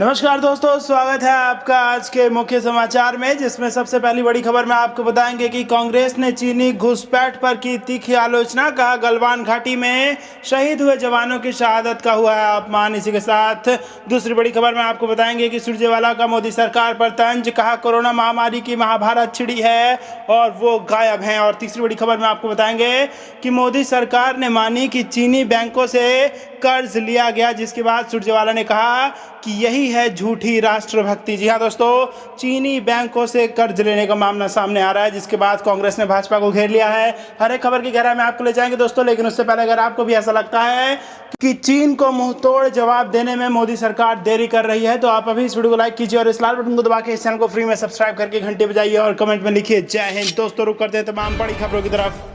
नमस्कार दोस्तों, स्वागत है आपका आज के मुख्य समाचार में, जिसमें सबसे पहली बड़ी खबर में आपको बताएंगे कि कांग्रेस ने चीनी घुसपैठ पर की तीखी आलोचना। कहा गलवान घाटी में शहीद हुए जवानों की शहादत का हुआ है अपमान। इसी के साथ दूसरी बड़ी खबर में आपको बताएंगे कि सुरजेवाला का मोदी सरकार पर तंज। कहा कोरोना महामारी की महाभारत छिड़ी है और वो गायब हैं। और तीसरी बड़ी खबर में आपको बताएंगे कि मोदी सरकार ने मानी कि चीनी बैंकों से कर्ज लिया गया, जिसके बाद सुरजेवाला ने कहा कि यही है झूठी राष्ट्रभक्ति। जी हाँ दोस्तों, चीनी बैंकों से कर्ज लेने का मामला सामने आ रहा है, जिसके बाद कांग्रेस ने भाजपा को घेर लिया है। हर एक खबर की गहराई में आपको ले जाएंगे दोस्तों, लेकिन उससे पहले अगर आपको भी ऐसा लगता है कि चीन को मुंहतोड़ जवाब देने में मोदी सरकार देरी कर रही है, तो आप अभी इस वीडियो को लाइक कीजिए और इस लाल बटन को दबा के इस चैनल को फ्री में सब्सक्राइब करके घंटे बजाइए और कमेंट में लिखिए जय हिंद। दोस्तों रुक करते हैं तमाम बड़ी खबरों की तरफ।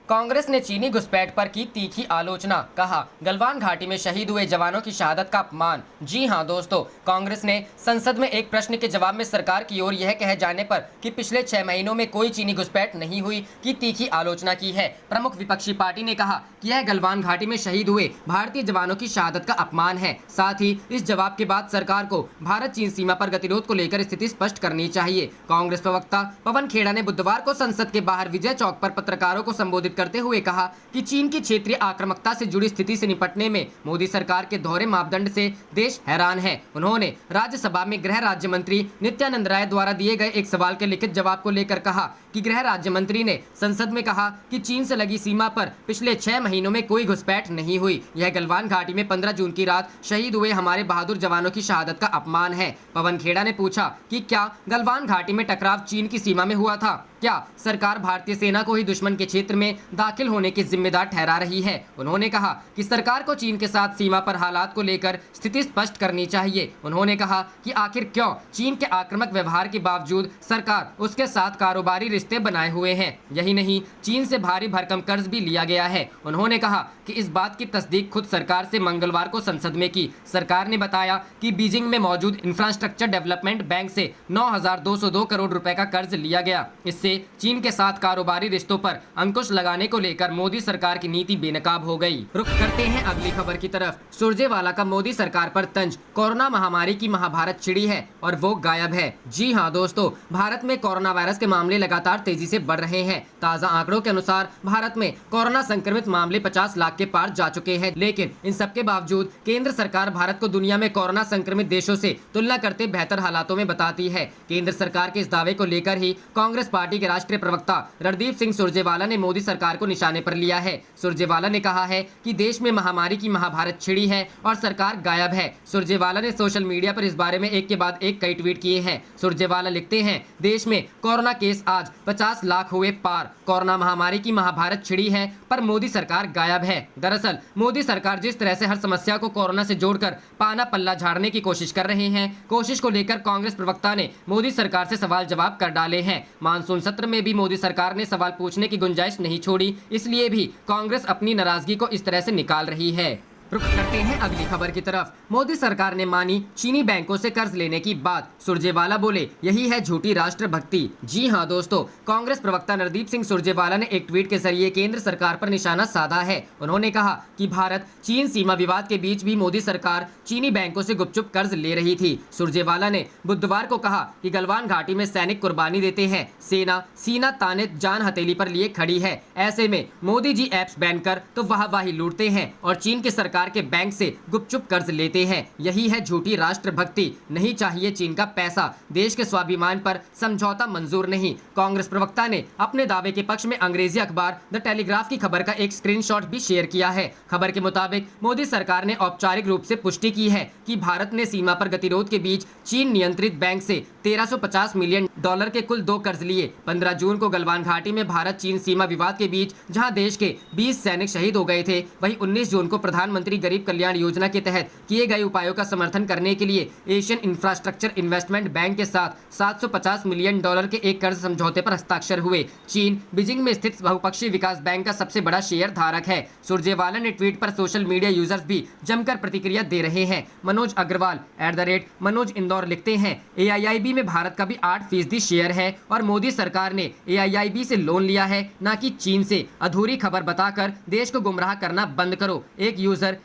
कांग्रेस ने चीनी घुसपैठ पर की तीखी आलोचना। कहा गलवान घाटी में शहीद हुए जवानों की शहादत का अपमान। जी हां दोस्तों, कांग्रेस ने संसद में एक प्रश्न के जवाब में सरकार की ओर यह कहे जाने पर कि पिछले 6 महीनों में कोई चीनी घुसपैठ नहीं हुई की तीखी आलोचना की है। प्रमुख विपक्षी पार्टी ने कहा कि यह गलवान घाटी में शहीद हुए भारतीय जवानों की शहादत का अपमान है। साथ ही इस जवाब के बाद सरकार को भारत चीन सीमा पर गतिरोध को लेकर स्थिति स्पष्ट करनी चाहिए। कांग्रेस प्रवक्ता पवन खेड़ा ने बुधवार को संसद के बाहर विजय चौक पर पत्रकारों को संबोधित करते हुए कहा कि चीन की क्षेत्रीय आक्रामकता से जुड़ी स्थिति से निपटने में मोदी सरकार के दोहरे मापदंड से देश हैरान है। उन्होंने राज्यसभा में गृह राज्य मंत्री नित्यानंद राय द्वारा दिए गए एक सवाल के लिखित जवाब को लेकर कहा कि गृह राज्य मंत्री ने संसद में कहा कि चीन से लगी सीमा पर पिछले 6 महीनों में कोई घुसपैठ नहीं हुई। यह गलवान घाटी में 15 जून की रात शहीद हुए हमारे बहादुर जवानों की शहादत का अपमान है। पवन खेड़ा ने पूछा कि क्या गलवान घाटी में टकराव चीन की सीमा में हुआ था? क्या सरकार भारतीय सेना को ही दुश्मन के क्षेत्र में दाखिल होने की जिम्मेदार ठहरा रही है? उन्होंने कहा कि सरकार को चीन के साथ सीमा पर हालात को लेकर स्थिति स्पष्ट करनी चाहिए। उन्होंने कहा कि आखिर क्यों चीन के आक्रामक व्यवहार के बावजूद सरकार उसके साथ कारोबारी रिश्ते बनाए हुए हैं। यही नहीं, चीन से भारी भरकम कर्ज भी लिया गया है। उन्होंने कहा कि इस बात की तस्दीक खुद सरकार से मंगलवार को संसद में की। सरकार ने बताया कि बीजिंग में मौजूद इंफ्रास्ट्रक्चर डेवलपमेंट बैंक से 9,202 करोड़ रुपए का कर्ज लिया गया। इससे चीन के साथ कारोबारी रिश्तों पर अंकुश लगाने को लेकर मोदी सरकार की नीति बेनकाब हो गई। रुख करते हैं अगली खबर की तरफ। सुरजेवाला का मोदी सरकार पर तंज। कोरोना महामारी की महाभारत छिड़ी है और वो गायब है। जी हां दोस्तों, भारत में कोरोना वायरस के मामले लगातार तेजी से बढ़ रहे हैं। ताजा आंकड़ों के अनुसार भारत में कोरोना संक्रमित मामले 50 लाख के पार जा चुके हैं। लेकिन इन सबके बावजूद केंद्र सरकार भारत को दुनिया में कोरोना संक्रमित देशों से तुलना करते बेहतर हालातों में बताती है। केंद्र सरकार के इस दावे को लेकर ही कांग्रेस पार्टी के राष्ट्रीय प्रवक्ता रणदीप सिंह सुरजेवाला ने मोदी सरकार को निशाने पर लिया है। सुरजेवाला ने कहा है कि देश में महामारी की महाभारत छिड़ी है और सरकार गायब है। सुरजेवाला ने सोशल मीडिया पर इस बारे में एक के बाद एक कई ट्वीट किए हैं। सुरजेवाला लिखते हैं, देश में कोरोना केस आज 50 लाख हुए पार। कोरोना महामारी की महाभारत छिड़ी है पर मोदी सरकार गायब है। दरअसल मोदी सरकार जिस तरह से हर समस्या को कोरोना से जोड़कर पाना पल्ला झाड़ने की कोशिश कर रहे हैं, कोशिश को लेकर कांग्रेस प्रवक्ता ने मोदी सरकार से सवाल जवाब कर डाले हैं। मानसून सत्र में भी मोदी सरकार ने सवाल पूछने की गुंजाइश नहीं छोड़ी, इसलिए भी कांग्रेस अपनी नाराजगी को इस तरह से निकाल रही है। रुख करते हैं अगली खबर की तरफ। मोदी सरकार ने मानी चीनी बैंकों से कर्ज लेने की बात। सुरजेवाला बोले यही है झूठी राष्ट्रभक्ति। जी हां दोस्तों, कांग्रेस प्रवक्ता नरदीप सिंह सुरजेवाला ने एक ट्वीट के जरिए केंद्र सरकार पर निशाना साधा है। उन्होंने कहा कि भारत चीन सीमा विवाद के बीच भी मोदी सरकार चीनी बैंकों से गुपचुप कर्ज ले रही थी। सुरजेवाला ने बुधवार को कहा कि गलवान घाटी में सैनिक कुर्बानी देते हैं, सेना सीना ताने जान हथेली पर लिए खड़ी है। ऐसे में मोदी जी ऐप्स बैन कर तो वाहवाही लूटते हैं और चीन की सरकार के बैंक से गुपचुप कर्ज लेते हैं। यही है झूठी राष्ट्रभक्ति। नहीं चाहिए चीन का पैसा, देश के स्वाभिमान पर समझौता मंजूर नहीं। कांग्रेस प्रवक्ता ने अपने दावे के पक्ष में अंग्रेजी अखबार द टेलीग्राफ की खबर का एक स्क्रीनशॉट भी शेयर किया है। खबर के मुताबिक मोदी सरकार ने औपचारिक रूप से पुष्टि की है कि भारत ने सीमा पर गतिरोध के बीच चीन नियंत्रित बैंक से $1350 मिलियन के कुल 2 कर्ज लिए। 15 जून को गलवान घाटी में भारत चीन सीमा विवाद के बीच जहां देश के 20 सैनिक शहीद हो गए थे, वहीं 19 जून को प्रधानमंत्री गरीब कल्याण योजना के तहत किए गए उपायों का समर्थन करने के लिए एशियन इंफ्रास्ट्रक्चर इन्वेस्टमेंट बैंक के साथ $750 मिलियन के एक कर्ज समझौते पर हस्ताक्षर हुए। चीन बीजिंग में स्थित बहुपक्षीय विकास बैंक का सबसे बड़ा शेयर धारक है। सुरजेवाला ने ट्वीट पर सोशल मीडिया यूजर्स भी जमकर प्रतिक्रिया दे रहे हैं। मनोज अग्रवाल @ मनोज इंदौर लिखते हैं, AIIB दिल्ली में भारत का भी 8% शेयर है और मोदी सरकार ने AIIB से लोन लिया है, ना कि चीन से। अधूरी खबर बताकर देश को गुमराह करना बंद करो। एक यूजर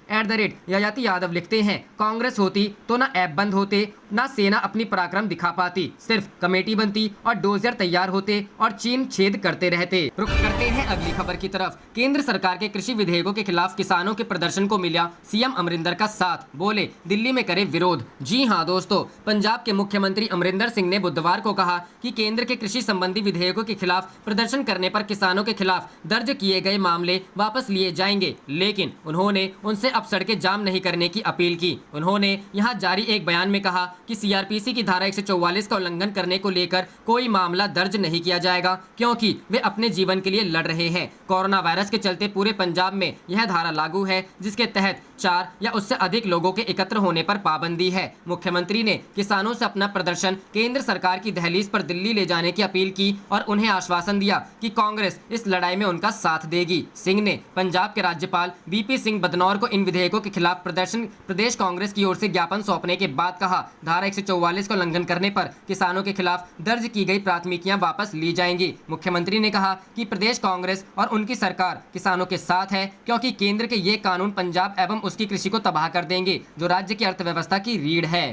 @ययाति यादव लिखते हैं, कांग्रेस होती तो ना ऐप बंद होते, ना सेना अपनी पराक्रम दिखा पाती, सिर्फ कमेटी बनती और डोजर तैयार होते और चीन छेद करते रहते। रुख करते हैं अगली खबर की तरफ। केंद्र सरकार के कृषि विधेयकों के खिलाफ किसानों के प्रदर्शन को मिला सीएम अमरिंदर का साथ, बोले दिल्ली में करे विरोध। जी हां दोस्तों, पंजाब के मुख्यमंत्री अमरिंदर सिंह ने बुधवार को कहा कि केंद्र के कृषि संबंधी विधेयकों के खिलाफ प्रदर्शन करने पर किसानों के खिलाफ दर्ज किए गए मामले वापस लिए जाएंगे, लेकिन उन्होंने उनसे अब सड़कें जाम नहीं करने की अपील की। उन्होंने यहां जारी एक बयान में कहा कि CRPC की धारा 144 का उल्लंघन करने को लेकर कोई मामला दर्ज नहीं किया जाएगा, क्योंकि वे अपने जीवन के लिए लड़ रहे हैं। कोरोना वायरस के चलते पूरे पंजाब में यह धारा लागू है, जिसके तहत 4 या उससे अधिक लोगों के एकत्र होने पर पाबंदी है। मुख्यमंत्री ने किसानों से अपना प्रदर्शन केंद्र सरकार की दहलीज पर दिल्ली ले जाने की अपील की और उन्हें आश्वासन दिया कि कांग्रेस इस लड़ाई में उनका साथ देगी। सिंह ने पंजाब के राज्यपाल VP सिंह बदनौर को इन विधेयकों के खिलाफ प्रदेश कांग्रेस की ओर से ज्ञापन सौंपने के बाद कहा, धारा 144 का उल्लंघन करने पर किसानों के खिलाफ दर्ज की गई प्राथमिकियां वापस ली जाएंगी। मुख्यमंत्री ने कहा कि प्रदेश कांग्रेस और उनकी सरकार किसानों के साथ है, क्योंकि केंद्र के ये कानून पंजाब एवं उसकी कृषि को तबाह कर देंगे, जो राज्य की अर्थव्यवस्था की रीढ़ है।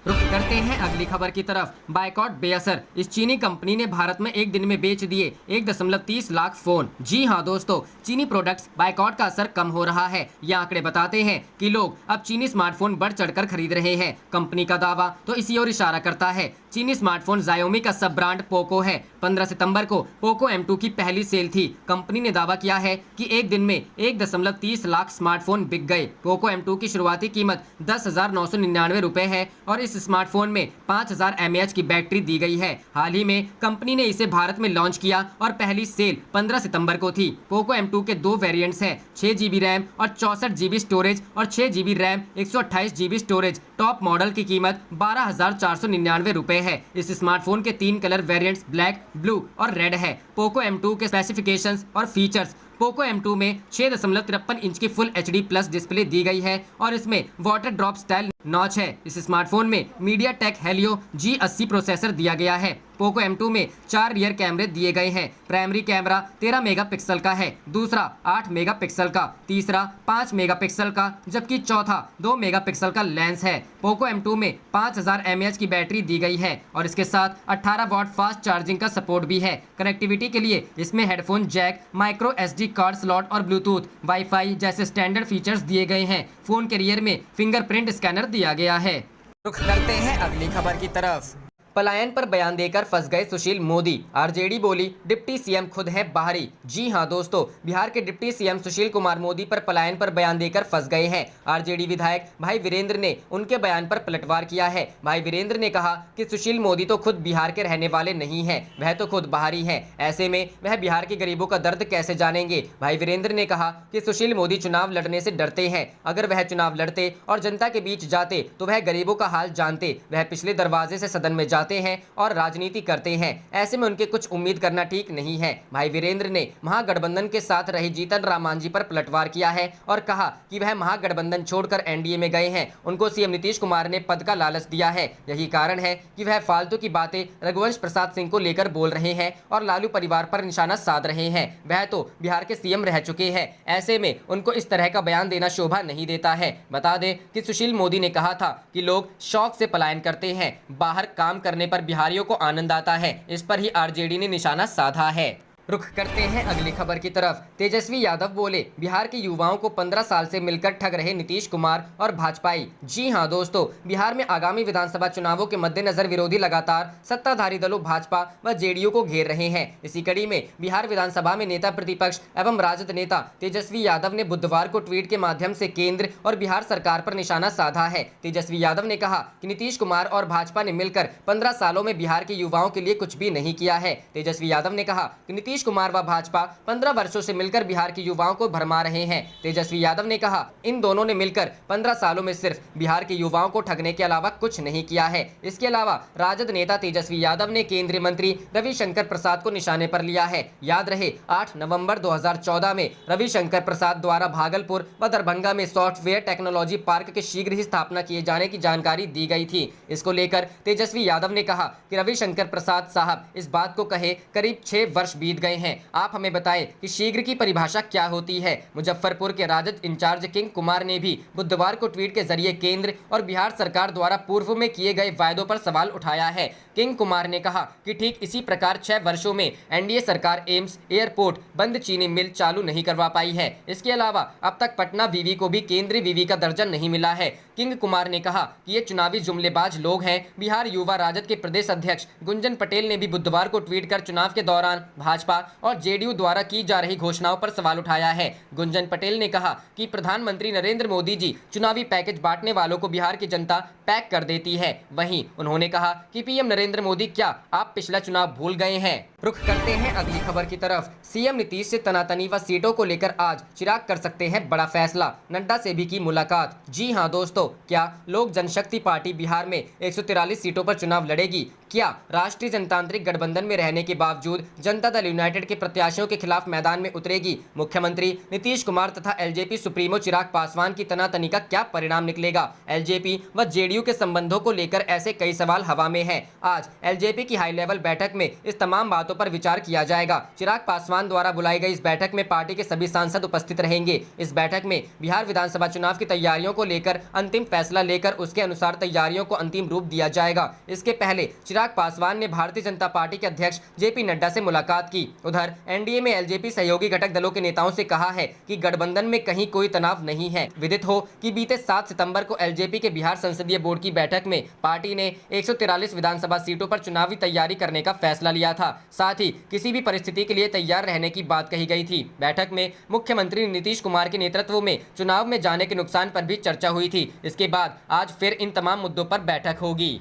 रुख करते हैं अगली खबर की तरफ। बायकॉट बेअसर, इस चीनी कंपनी ने भारत में एक दिन में बेच दिए 1.30 लाख फोन। जी हां दोस्तों, चीनी प्रोडक्ट्स बायकॉट का असर कम हो रहा है। ये आंकड़े बताते हैं कि लोग अब चीनी स्मार्टफोन बढ़ चढ़कर खरीद रहे हैं। कंपनी का दावा तो इसी ओर इशारा करता है। चीनी स्मार्टफोन Xiaomi का सब ब्रांड पोको है। 15 सितंबर को पोको M2 की पहली सेल थी। कंपनी ने दावा किया है कि एक दिन में 1.30 लाख स्मार्टफोन बिक गए। पोको M2 की शुरुआती कीमत 10,999 रुपए है और इस स्मार्टफोन में 5000 mAh की बैटरी दी गई है। हाल ही में कंपनी ने इसे भारत में लॉन्च किया और पहली सेल 15 सितंबर को थी। पोको M2 के 2 वेरिएंट्स हैं, 6GB रैम और 64GB स्टोरेज और 6GB RAM 128GB storage. Top model की कीमत 12,499 रुपए है। इस स्मार्टफोन के 3 कलर वेरिएंट्स ब्लैक, ब्लू और रेड है। पोको M2 के स्पेसिफिकेशंस और फीचर्स। पोको M2 में 6.53 इंच की फुल HD प्लस डिस्प्ले दी गई है और इसमें वाटर ड्रॉप स्टाइल नॉच है। इस स्मार्टफोन में MediaTek Helio G80 प्रोसेसर दिया गया है। पोको M2 में 4 रियर कैमरे दिए गए हैं। प्राइमरी कैमरा 13 मेगापिक्सल का है, दूसरा 8 मेगापिक्सल का, तीसरा 5 मेगापिक्सल का, जबकि चौथा 2 मेगापिक्सल का लेंस है। पोको M2 में 5000 mAh की बैटरी दी गई है और इसके साथ 18 वाट फास्ट चार्जिंग का सपोर्ट भी है। कनेक्टिविटी के लिए इसमें headphone jack, micro SD card slot और ब्लूटूथ, वाईफाई जैसे स्टैंडर्ड फीचर्स दिए गए हैं। फोन के रियर में फिंगरप्रिंट स्कैनर दिया गया है। रुख करते हैं अगली खबर की तरफ। पलायन पर बयान देकर फंस गए सुशील मोदी। आरजेडी बोली डिप्टी सीएम खुद है बाहरी। जी हां दोस्तों, बिहार के डिप्टी सीएम सुशील कुमार मोदी पर पलायन पर बयान देकर फंस गए हैं। आरजेडी विधायक भाई वीरेंद्र ने उनके बयान पर पलटवार किया है। भाई वीरेंद्र ने कहा कि सुशील मोदी तो खुद बिहार के रहने वाले नहीं हैं, वह तो खुद बाहरी हैं। ऐसे में वह बिहार के गरीबों का दर्द कैसे जानेंगे। भाई वीरेंद्र ने कहा कि सुशील मोदी चुनाव लड़ने से डरते हैं। अगर वह चुनाव लड़ते और जनता के बीच जाते तो वह गरीबों का हाल जानते। वह पिछले दरवाजे से सदन में जाते हैं और राजनीति करते हैं। ऐसे में उनके कुछ उम्मीद करना ठीक नहीं है। भाई वीरेंद्र ने महागठबंधन के साथ रहे जीतन राम मांझी पर पलटवार किया है और कहा कि वह महागठबंधन छोड़कर NDA में गए हैं। उनको सीएम नीतीश कुमार ने पद का लालच दिया है। यही कारण है कि वह फालतू की बातें रघुवंश प्रसाद सिंह को लेकर बोल रहे हैं और लालू परिवार पर निशाना साध रहे हैं। वह तो बिहार के सीएम रह चुके हैं। ऐसे में उनको इस तरह का बयान देना शोभा नहीं देता है। बता दें कि सुशील मोदी ने कहा था कि लोग शौक से पलायन करते हैं, बाहर काम करने पर बिहारियों को आनंद आता है। इस पर ही आरजेडी ने निशाना साधा है। रुख करते हैं अगली खबर की तरफ। तेजस्वी यादव बोले बिहार के युवाओं को 15 साल से मिलकर ठग रहे नीतीश कुमार और भाजपाई। जी हां दोस्तों, बिहार में आगामी विधानसभा चुनावों के मद्देनजर विरोधी लगातार सत्ताधारी दलों भाजपा व जेडीयू को घेर रहे हैं। इसी कड़ी में बिहार विधानसभा में नेता प्रतिपक्ष एवं राजद नेता तेजस्वी यादव ने बुधवार को ट्वीट के माध्यम से केंद्र और बिहार सरकार पर निशाना साधा है। तेजस्वी यादव ने कहा कि नीतीश कुमार और भाजपा ने मिलकर 15 सालों में बिहार के युवाओं के लिए कुछ भी नहीं किया है। तेजस्वी यादव ने कहा कि नीतीश नीतीश कुमार व भाजपा 15 वर्षों से मिलकर बिहार के युवाओं को भरमा रहे हैं। तेजस्वी यादव ने कहा, इन दोनों ने मिलकर 15 सालों में सिर्फ बिहार के युवाओं को ठगने के अलावा कुछ नहीं किया है। इसके अलावा राजद नेता तेजस्वी यादव ने केंद्रीय मंत्री रविशंकर प्रसाद को निशाने पर लिया है। याद रहे 8 नवंबर 2014 में रविशंकर प्रसाद द्वारा भागलपुर व दरभंगा में सॉफ्टवेयर टेक्नोलॉजी पार्क के शीघ्र ही स्थापना किए जाने की जानकारी दी गई थी। इसको लेकर तेजस्वी यादव ने कहा कि रविशंकर प्रसाद साहब इस बात को कहे करीब 6 वर्ष बीत गए हैं, आप हमें बताएं कि शीघ्र की परिभाषा क्या होती है। मुजफ्फरपुर के राजद इंचार्ज किंग कुमार ने भी बुधवार को ट्वीट के जरिए केंद्र और बिहार सरकार द्वारा पूर्व में किए गए वायदों पर सवाल उठाया है। किंग कुमार ने कहा कि ठीक इसी प्रकार 6 वर्षों में एनडीए सरकार एम्स, एयरपोर्ट, बंद चीनी मिल चालू नहीं करवा पाई है। इसके अलावा अब तक पटना वीवी को भी केंद्रीय वीवी का दर्जा नहीं मिला है। किंग कुमार ने कहा कि ये चुनावी जुमलेबाज लोग हैं। बिहार युवा राजद के प्रदेश अध्यक्ष गुंजन पटेल ने भी बुधवार को ट्वीट कर चुनाव के दौरान भाजपा और जेडीयू द्वारा की जा रही घोषणाओं पर सवाल उठाया है। गुंजन पटेल ने कहा कि प्रधानमंत्री नरेंद्र मोदी जी चुनावी पैकेज बांटने वालों को बिहार की जनता पैक कर देती है। वहीं उन्होंने कहा कि पीएम नरेंद्र मोदी क्या आप पिछला चुनाव भूल गए हैं। रुख करते हैं अगली खबर की तरफ। सीएम नीतीश से तनातनी व सीटों को लेकर आज चिराग कर सकते हैं बड़ा फैसला, नड्डा से भी की मुलाकात। जी हां दोस्तों, क्या लोक जनशक्ति पार्टी बिहार में 143 सीटों पर चुनाव लड़ेगी? क्या राष्ट्रीय जनतांत्रिक गठबंधन में रहने के बावजूद जनता दल यूनाइटेड के प्रत्याशियों के खिलाफ मैदान में उतरेगी? मुख्यमंत्री नीतीश कुमार तथा एलजेपी सुप्रीमो चिराग पासवान की तनातनी का क्या परिणाम निकलेगा? एलजेपी व जेडीयू के संबंधों को लेकर ऐसे कई सवाल हवा में हैं। आज एलजेपी की हाई लेवल बैठक में इस तमाम बातों पर विचार किया जाएगा। चिराग पासवान द्वारा बुलाई गई इस बैठक में पार्टी के सभी सांसद उपस्थित रहेंगे। इस बैठक में बिहार विधानसभा चुनाव की तैयारियों को लेकर अंतिम फैसला लेकर उसके अनुसार तैयारियों को अंतिम रूप दिया जाएगा। इसके पहले चिराग पासवान ने भारतीय जनता पार्टी के अध्यक्ष जेपी नड्डा से मुलाकात की। उधर एनडीए में एलजेपी सहयोगी घटक दलों के नेताओं से कहा है कि गठबंधन में कहीं कोई तनाव नहीं है। विदित हो कि बीते 7 सितंबर को एलजेपी के बिहार संसदीय बोर्ड की बैठक में पार्टी ने 143 विधानसभा सीटों पर चुनावी तैयारी करने का फैसला लिया था। साथ ही किसी भी परिस्थिति के लिए तैयार रहने की बात कही गई थी। बैठक में मुख्यमंत्री नीतीश कुमार के नेतृत्व में चुनाव में जाने के नुकसान पर भी चर्चा हुई थी। इसके बाद आज फिर इन तमाम मुद्दों पर बैठक होगी।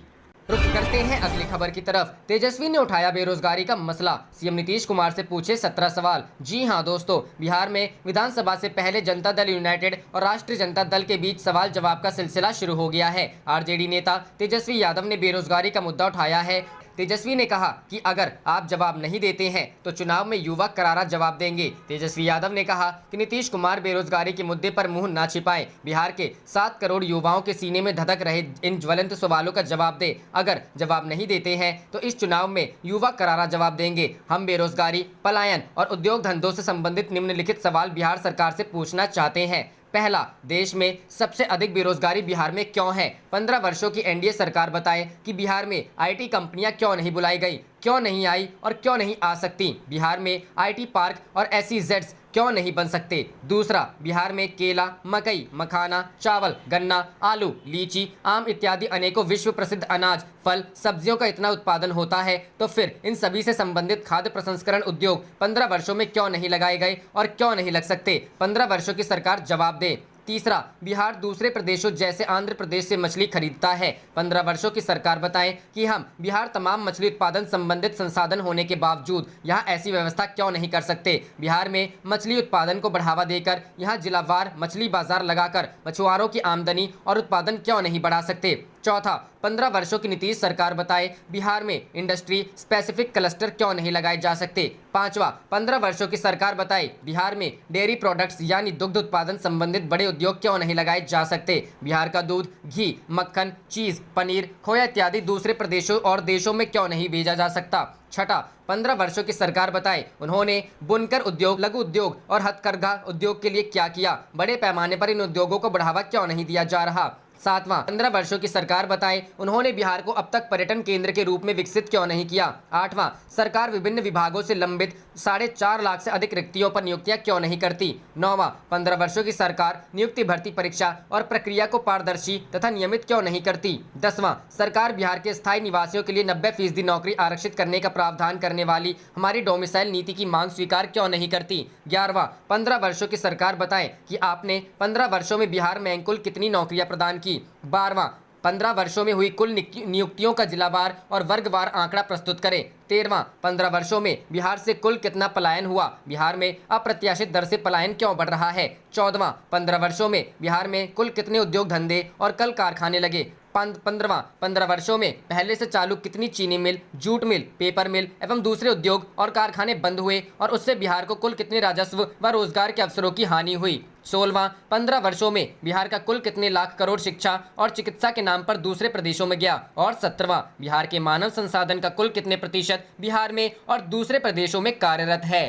रुख करते हैं अगली खबर की तरफ। तेजस्वी ने उठाया बेरोजगारी का मसला, सीएम नीतीश कुमार से पूछे 17 सवाल। जी हां दोस्तों, बिहार में विधानसभा से पहले जनता दल यूनाइटेड और राष्ट्रीय जनता दल के बीच सवाल जवाब का सिलसिला शुरू हो गया है। आरजेडी नेता तेजस्वी यादव ने बेरोजगारी का मुद्दा उठाया है। तेजस्वी ने कहा कि अगर आप जवाब नहीं देते हैं तो चुनाव में युवा करारा जवाब देंगे। तेजस्वी यादव ने कहा कि नीतीश कुमार बेरोजगारी के मुद्दे पर मुंह ना छिपाएं, बिहार के 7 करोड़ युवाओं के सीने में धधक रहे इन ज्वलंत सवालों का जवाब दे। अगर जवाब नहीं देते हैं तो इस चुनाव में युवा करारा जवाब देंगे। हम बेरोजगारी, पलायन और उद्योग धंधों से संबंधित निम्नलिखित सवाल बिहार सरकार से पूछना चाहते हैं। पहला, देश में सबसे अधिक बेरोजगारी बिहार में क्यों है? 15 वर्षों की एनडीए सरकार बताए कि बिहार में आईटी कंपनियां क्यों नहीं बुलाई गई, क्यों नहीं आई और क्यों नहीं आ सकती? बिहार में आईटी पार्क और एसईजेड्स क्यों नहीं बन सकते? दूसरा, बिहार में केला, मकई, मखाना, चावल, गन्ना, आलू, लीची, आम इत्यादि अनेकों विश्व प्रसिद्ध अनाज, फल, सब्जियों का इतना उत्पादन होता है तो फिर इन सभी से संबंधित खाद्य प्रसंस्करण उद्योग 15 वर्षों में क्यों नहीं लगाए गए और क्यों नहीं लग सकते? 15 वर्षों की सरकार जवाब दे। तीसरा, बिहार दूसरे प्रदेशों जैसे आंध्र प्रदेश से मछली खरीदता है। 15 वर्षों की सरकार बताएं कि हम बिहार तमाम मछली उत्पादन संबंधित संसाधन होने के बावजूद यहाँ ऐसी व्यवस्था क्यों नहीं कर सकते? बिहार में मछली उत्पादन को बढ़ावा देकर यहाँ जिलावार मछली बाजार लगाकर मछुआरों की आमदनी और उत्पादन क्यों नहीं बढ़ा सकते? चौथा, 15 वर्षों की नीतीश सरकार बताए बिहार में इंडस्ट्री स्पेसिफिक क्लस्टर क्यों नहीं लगाए जा सकते? पांचवा, 15 वर्षों की सरकार बताए बिहार में डेयरी प्रोडक्ट्स यानी दुग्ध उत्पादन संबंधित बड़े उद्योग क्यों नहीं लगाए जा सकते? बिहार का दूध, घी, मक्खन, चीज, पनीर, खोया इत्यादि दूसरे प्रदेशों और देशों में क्यों नहीं भेजा जा सकता? छठा, 15 वर्षों की सरकार बताए उन्होंने बुनकर उद्योग, लघु उद्योग और हथकरघा उद्योग के लिए क्या किया? बड़े पैमाने पर इन उद्योगों को बढ़ावा क्यों नहीं दिया जा रहा? सातवां, 15 वर्षों की सरकार बताए उन्होंने बिहार को अब तक पर्यटन केंद्र के रूप में विकसित क्यों नहीं किया? आठवां, सरकार विभिन्न विभागों से लंबित 4.5 लाख से अधिक रिक्तियों पर नियुक्तियां क्यों नहीं करती? नौवां, 15 वर्षों की सरकार नियुक्ति भर्ती परीक्षा और प्रक्रिया को पारदर्शी तथा नियमित क्यों नहीं करती? 10वां, सरकार बिहार के स्थायी निवासियों के लिए 90% नौकरी आरक्षित करने का प्रावधान करने वाली हमारी डोमिसाइल नीति की मांग स्वीकार क्यों नहीं करती? 11वां, 15 वर्षों की सरकार बताए कि आपने 15 वर्षों में बिहार में कुल कितनी नौकरियां प्रदान की? 12वां, 15 वर्षों में हुई कुल नियुक्तियों का जिलावार और वर्गवार आंकड़ा प्रस्तुत करें। 13वां 15 वर्षों में बिहार से कुल कितना पलायन हुआ, बिहार में अप्रत्याशित दर से पलायन क्यों बढ़ रहा है। 14वां 15 वर्षों में बिहार में कुल कितने उद्योग धंधे और कल कारखाने लगे। 15वां 15 वर्षों में पहले से चालू कितनी चीनी मिल, जूट मिल, पेपर मिल एवं दूसरे उद्योग और कारखाने बंद हुए और उससे बिहार को कुल कितने राजस्व व रोजगार के अवसरों की हानि हुई। 16वां 15 वर्षों में बिहार का कुल कितने लाख करोड़ शिक्षा और चिकित्सा के नाम पर दूसरे प्रदेशों में गया। और 17वां बिहार के मानव संसाधन का कुल कितने प्रतिशत बिहार में और दूसरे प्रदेशों में कार्यरत है।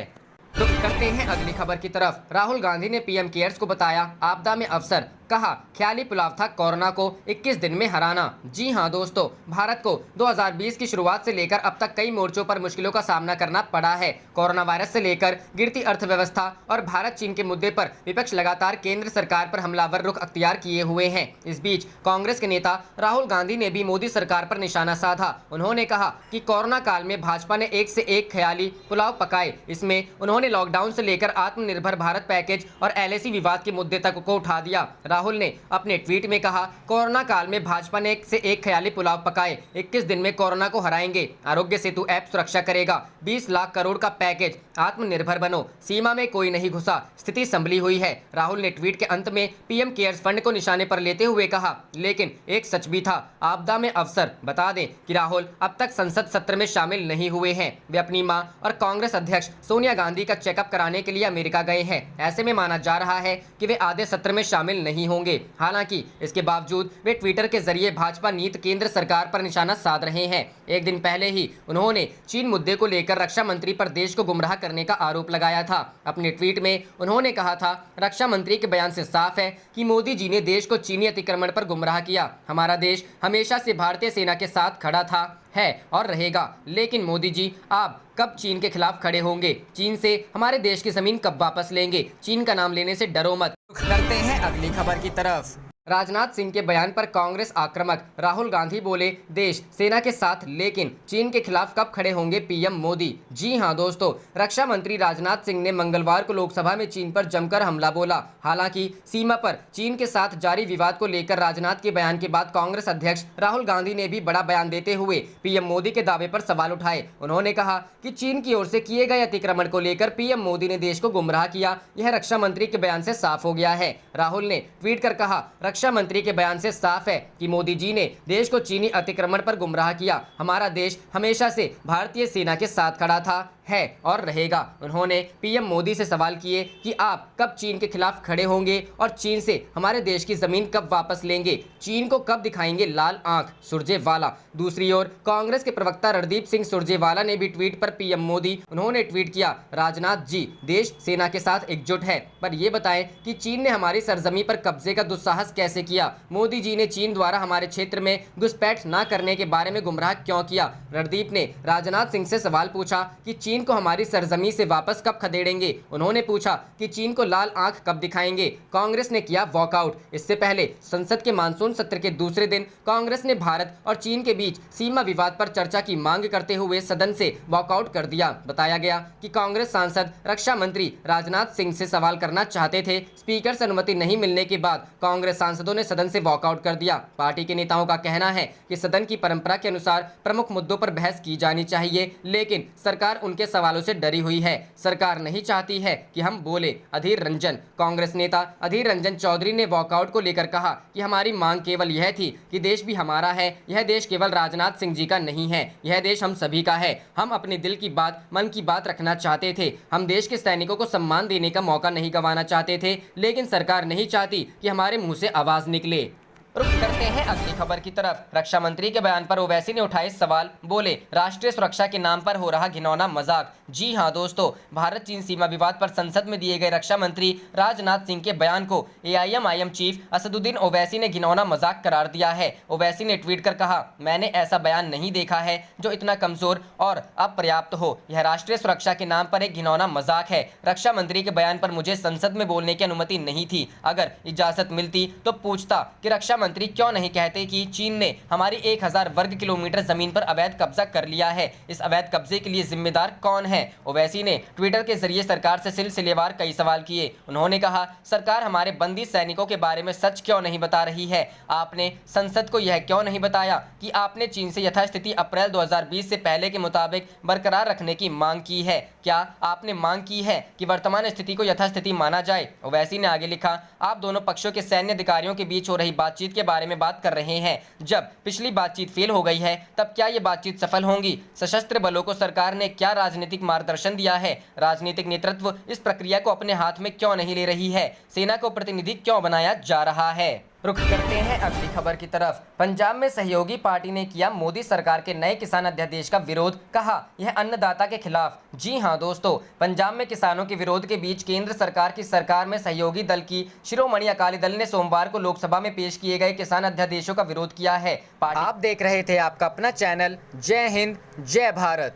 रुक करते हैं अगली खबर की तरफ। राहुल गांधी ने पीएम केयर्स को बताया आपदा में अवसर, कहा ख्याली पुलाव था कोरोना को 21 दिन में हराना। जी हां दोस्तों, भारत को 2020 की शुरुआत से लेकर अब तक कई मोर्चों पर मुश्किलों का सामना करना पड़ा है। कोरोना वायरस से लेकर गिरती अर्थव्यवस्था और भारत चीन के मुद्दे पर विपक्ष लगातार केंद्र सरकार पर हमलावर रुख अख्तियार किए हुए हैं। इस बीच कांग्रेस के नेता राहुल गांधी ने भी मोदी सरकार पर निशाना साधा। उन्होंने कहा कि कोरोना काल में भाजपा ने एक से एक ख्याली पुलाव पकाए। इसमें उन्होंने लॉकडाउन से लेकर आत्मनिर्भर भारत पैकेज और LAC विवाद के मुद्दे तक को उठा दिया। राहुल ने अपने ट्वीट में कहा, कोरोना काल में भाजपा ने एक से एक ख्याली पुलाव पकाए, 21 दिन में कोरोना को हराएंगे। आरोग्य सेतु ऐप सुरक्षा करेगा, 20 लाख करोड़ का पैकेज, आत्मनिर्भर बनो, सीमा में कोई नहीं घुसा, स्थिति संभली हुई है। राहुल ने ट्वीट के अंत में पीएम केयर्स फंड को निशाने पर लेते हुए कहा, लेकिन एक सच भी था, आपदा में अवसर। बता दें कि राहुल अब तक संसद सत्र में शामिल नहीं हुए हैं। वे अपनी मां और कांग्रेस अध्यक्ष सोनिया गांधी का चेकअप कराने के लिए अमेरिका गए हैं। ऐसे में माना जा रहा है कि वे आधे सत्र में शामिल नहीं होंगे। हालांकि इसके बावजूद वे ट्विटर के जरिए भाजपा नीति केंद्र सरकार पर निशाना साध रहे हैं। एक दिन पहले ही उन्होंने चीन मुद्दे को लेकर रक्षा मंत्री पर देश को गुमराह करने का आरोप लगाया था। अपने ट्वीट में उन्होंने कहा था, रक्षा मंत्री के बयान से साफ है कि मोदी जी ने देश को चीनी अतिक्रमण पर गुमराह किया। हमारा देश हमेशा से भारतीय सेना के साथ खड़ा था, है और रहेगा। लेकिन मोदी जी, आप कब चीन के खिलाफ खड़े होंगे? चीन से हमारे देश की जमीन कब वापस लेंगे? चीन का नाम लेने से डरो मत। करते हैं अगली खबर की तरफ। राजनाथ सिंह के बयान पर कांग्रेस आक्रामक। राहुल गांधी बोले, देश सेना के साथ, लेकिन चीन के खिलाफ कब खड़े होंगे पीएम मोदी। जी हां दोस्तों, रक्षा मंत्री राजनाथ सिंह ने मंगलवार को लोकसभा में चीन पर जमकर हमला बोला। हालांकि सीमा पर चीन के साथ जारी विवाद को लेकर राजनाथ के बयान के बाद कांग्रेस अध्यक्ष राहुल गांधी ने भी बड़ा बयान देते हुए पीएम मोदी के दावे पर सवाल उठाए। उन्होंने कहा कि चीन की ओर से किए गए अतिक्रमण को लेकर पीएम मोदी ने देश को गुमराह किया, यह रक्षा मंत्री के बयान से साफ हो गया है। राहुल ने ट्वीट कर कहा, रक्षा मंत्री के बयान से साफ है कि मोदी जी ने देश को चीनी अतिक्रमण पर गुमराह किया। हमारा देश हमेशा से भारतीय सेना के साथ खड़ा था, है और रहेगा। उन्होंने पीएम मोदी से सवाल किए कि आप कब चीन के खिलाफ खड़े होंगे और चीन से हमारे देश की जमीन कब वापस लेंगे? चीन को कब दिखाएंगे लाल आंख? सुरजेवाला। दूसरी ओर कांग्रेस के प्रवक्ता रणदीप सिंह सुरजेवाला ने भी ट्वीट पर पीएम मोदी, उन्होंने ट्वीट किया, राजनाथ जी, देश सेना के साथ एकजुट है, पर ये बताएं कि चीन ने हमारी सरजमी पर कब्जे का दुस्साहस कैसे किया? मोदी जी ने चीन द्वारा हमारे क्षेत्र में घुसपैठ न करने के बारे में गुमराह क्यों किया? रणदीप ने राजनाथ सिंह से सवाल पूछा कि चीन को हमारी सरजमी से वापस कब खदेड़ेंगे? उन्होंने पूछा कि चीन को लाल आंख कब दिखाएंगे? कांग्रेस ने किया वॉकआउट। इससे पहले संसद के मानसून सत्र के दूसरे दिन कांग्रेस ने भारत और चीन के बीच सीमा विवाद पर चर्चा की मांग करते हुए सदन से वॉकआउट कर दिया। बताया गया कि कांग्रेस सांसद रक्षा मंत्री राजनाथ सिंह से सवाल करना चाहते थे। स्पीकर से अनुमति नहीं मिलने के बाद कांग्रेस सांसदों ने सदन से वॉकआउट कर दिया। पार्टी के नेताओं का कहना है कि सदन की परंपरा के अनुसार प्रमुख मुद्दों पर बहस की जानी चाहिए, लेकिन सरकार उनके सवालों से डरी हुई है। सरकार नहीं चाहती है कि हम बोले। अधीर रंजन। कांग्रेस नेता अधीर रंजन चौधरी ने वॉकआउट को लेकर कहा कि हमारी मांग केवल यह थी कि देश भी हमारा है। यह देश केवल राजनाथ सिंह जी का नहीं है, यह देश हम सभी का है। हम अपने दिल की बात, मन की बात रखना चाहते थे। हम देश के सैनिकों को सम्मान देने का मौका नहीं गंवाना चाहते थे, लेकिन सरकार नहीं चाहती कि हमारे मुंह से आवाज निकले। रुक करते हैं अगली खबर की तरफ। रक्षा मंत्री के बयान पर ओवैसी ने उठाए सवाल, बोले, राष्ट्रीय सुरक्षा के नाम पर हो रहा घिनौना मजाक। जी हां दोस्तों, भारत चीन सीमा विवाद पर संसद में दिए गए रक्षा मंत्री राजनाथ सिंह के बयान को AIMIM चीफ असदुद्दीन ओवैसी ने घिनौना मजाक करार दिया है। ओवैसी ने ट्वीट कर कहा, मैंने ऐसा बयान नहीं देखा है जो इतना कमजोर और अपर्याप्त हो। यह राष्ट्रीय सुरक्षा के नाम पर एक घिनौना मजाक है। रक्षा मंत्री के बयान पर मुझे संसद में बोलने की अनुमति नहीं थी। अगर इजाजत मिलती तो पूछता कि रक्षा मंत्री क्यों नहीं कहते कि चीन ने हमारी 1000 वर्ग किलोमीटर जमीन पर अवैध कब्जा कर लिया है? इस अवैध कब्जे के लिए जिम्मेदार कौन है? ओवैसी ने ट्विटर के जरिए सरकार से सिलसिलेवार कई सवाल किए। उन्होंने कहा, सरकार हमारे बंदी सैनिकों के बारे में सच क्यों नहीं बता रही है? आपने संसद को यह क्यों नहीं बताया कि आपने चीन से यथास्थिति अप्रैल 2020 से पहले के मुताबिक बरकरार रखने की मांग की है? क्या आपने मांग की है कि वर्तमान स्थिति को यथास्थिति माना जाए? ओवैसी ने आगे लिखा, आप दोनों पक्षों के सैन्य अधिकारियों के बीच हो रही बातचीत के बारे में बात कर रहे हैं। जब पिछली बातचीत फेल हो गई है, तब क्या ये बातचीत सफल होंगी? सशस्त्र बलों को सरकार ने क्या राजनीतिक मार्गदर्शन दिया है? राजनीतिक नेतृत्व इस प्रक्रिया को अपने हाथ में क्यों नहीं ले रही है? सेना को प्रतिनिधि क्यों बनाया जा रहा है? रुख करते हैं अगली खबर की तरफ। पंजाब में सहयोगी पार्टी ने किया मोदी सरकार के नए किसान अध्यादेश का विरोध, कहा यह अन्नदाता के खिलाफ। जी हां दोस्तों, पंजाब में किसानों के विरोध के बीच केंद्र सरकार की सरकार में सहयोगी दल की शिरोमणि अकाली दल ने सोमवार को लोकसभा में पेश किए गए किसान अध्यादेशों का विरोध किया है। आप देख रहे थे आपका अपना चैनल जय हिंद जय भारत।